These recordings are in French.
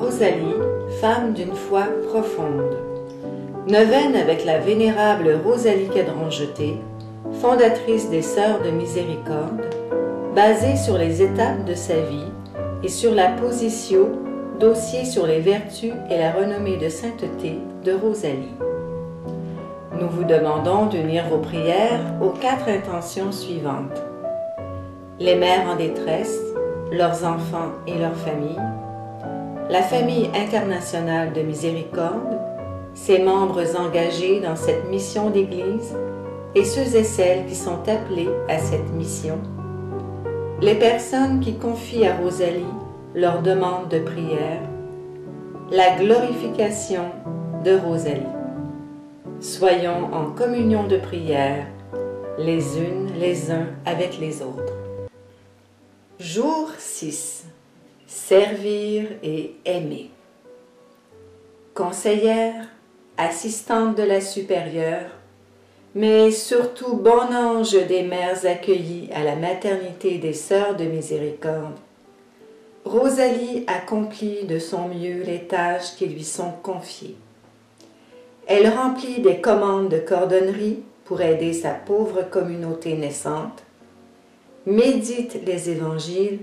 Rosalie, femme d'une foi profonde. Neuvaine avec la vénérable Rosalie Cadran-Jeté, fondatrice des Sœurs de Miséricorde, basée sur les étapes de sa vie et sur la position dossier sur les vertus et la renommée de sainteté de Rosalie. Nous vous demandons d'unir vos prières aux 4 intentions suivantes. Les mères en détresse, leurs enfants et leurs familles, la famille internationale de miséricorde, ses membres engagés dans cette mission d'Église et ceux et celles qui sont appelés à cette mission, les personnes qui confient à Rosalie leurs demandes de prière, la glorification de Rosalie. Soyons en communion de prière, les unes les uns avec les autres. Jour 6. Servir et aimer. Conseillère, assistante de la supérieure, mais surtout bon ange des mères accueillies à la maternité des Sœurs de Miséricorde, Rosalie accomplit de son mieux les tâches qui lui sont confiées. Elle remplit des commandes de cordonnerie pour aider sa pauvre communauté naissante, médite les évangiles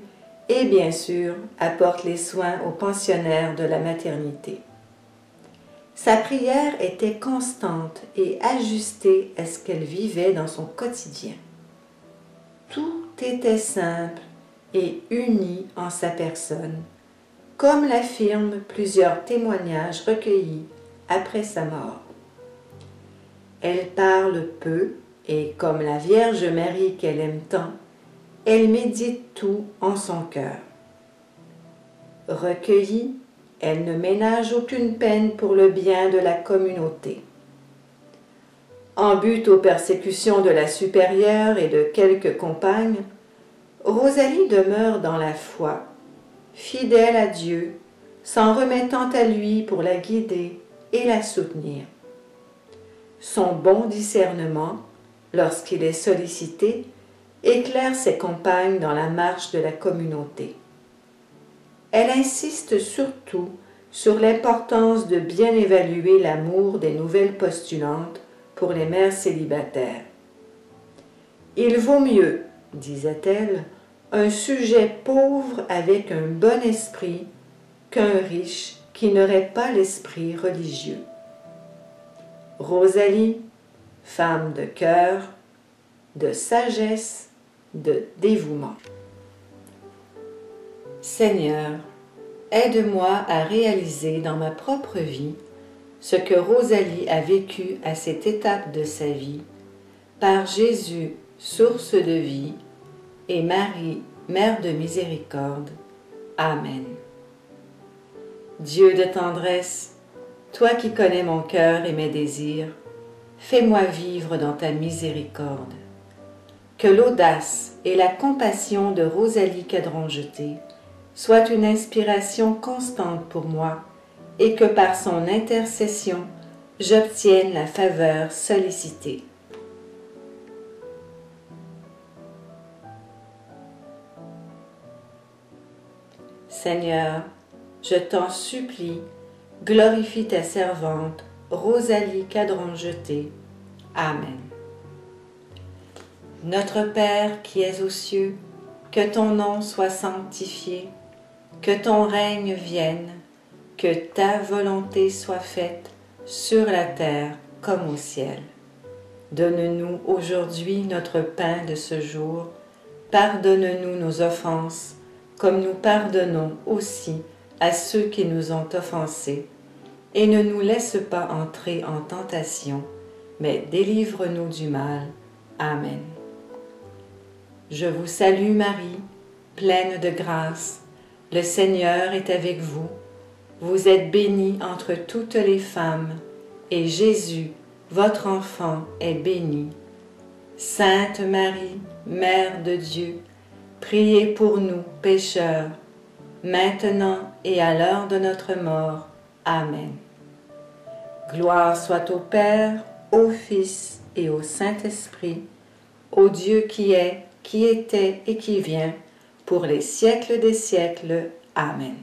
et bien sûr apporte les soins aux pensionnaires de la maternité. Sa prière était constante et ajustée à ce qu'elle vivait dans son quotidien. Tout était simple et uni en sa personne, comme l'affirment plusieurs témoignages recueillis après sa mort. Elle parle peu et, comme la Vierge Marie qu'elle aime tant, elle médite tout en son cœur. Recueillie, elle ne ménage aucune peine pour le bien de la communauté. En but aux persécutions de la supérieure et de quelques compagnes, Rosalie demeure dans la foi, fidèle à Dieu, s'en remettant à lui pour la guider et la soutenir. Son bon discernement, lorsqu'il est sollicité, éclaire ses compagnes dans la marche de la communauté. Elle insiste surtout sur l'importance de bien évaluer l'amour des nouvelles postulantes pour les mères célibataires. Il vaut mieux, disait-elle, un sujet pauvre avec un bon esprit qu'un riche qui n'aurait pas l'esprit religieux. Rosalie, femme de cœur, de sagesse, de dévouement. Seigneur, aide-moi à réaliser dans ma propre vie ce que Rosalie a vécu à cette étape de sa vie, par Jésus, source de vie, et Marie, Mère de miséricorde. Amen. Dieu de tendresse, toi qui connais mon cœur et mes désirs, fais-moi vivre dans ta miséricorde. Que l'audace et la compassion de Rosalie Cadran-Jeté soient une inspiration constante pour moi et que par son intercession, j'obtienne la faveur sollicitée. Seigneur, je t'en supplie, glorifie ta servante, Rosalie Cadran-Jeté. Amen. Notre Père qui es aux cieux, que ton nom soit sanctifié, que ton règne vienne, que ta volonté soit faite sur la terre comme au ciel. Donne-nous aujourd'hui notre pain de ce jour. Pardonne-nous nos offenses, comme nous pardonnons aussi à ceux qui nous ont offensés. Et ne nous laisse pas entrer en tentation, mais délivre-nous du mal. Amen. Je vous salue Marie, pleine de grâce. Le Seigneur est avec vous. Vous êtes bénie entre toutes les femmes, et Jésus, votre enfant, est béni. Sainte Marie, Mère de Dieu, priez pour nous pécheurs, maintenant et à l'heure de notre mort. Amen. Gloire soit au Père, au Fils et au Saint-Esprit, au Dieu qui est, qui était et qui vient, pour les siècles des siècles. Amen.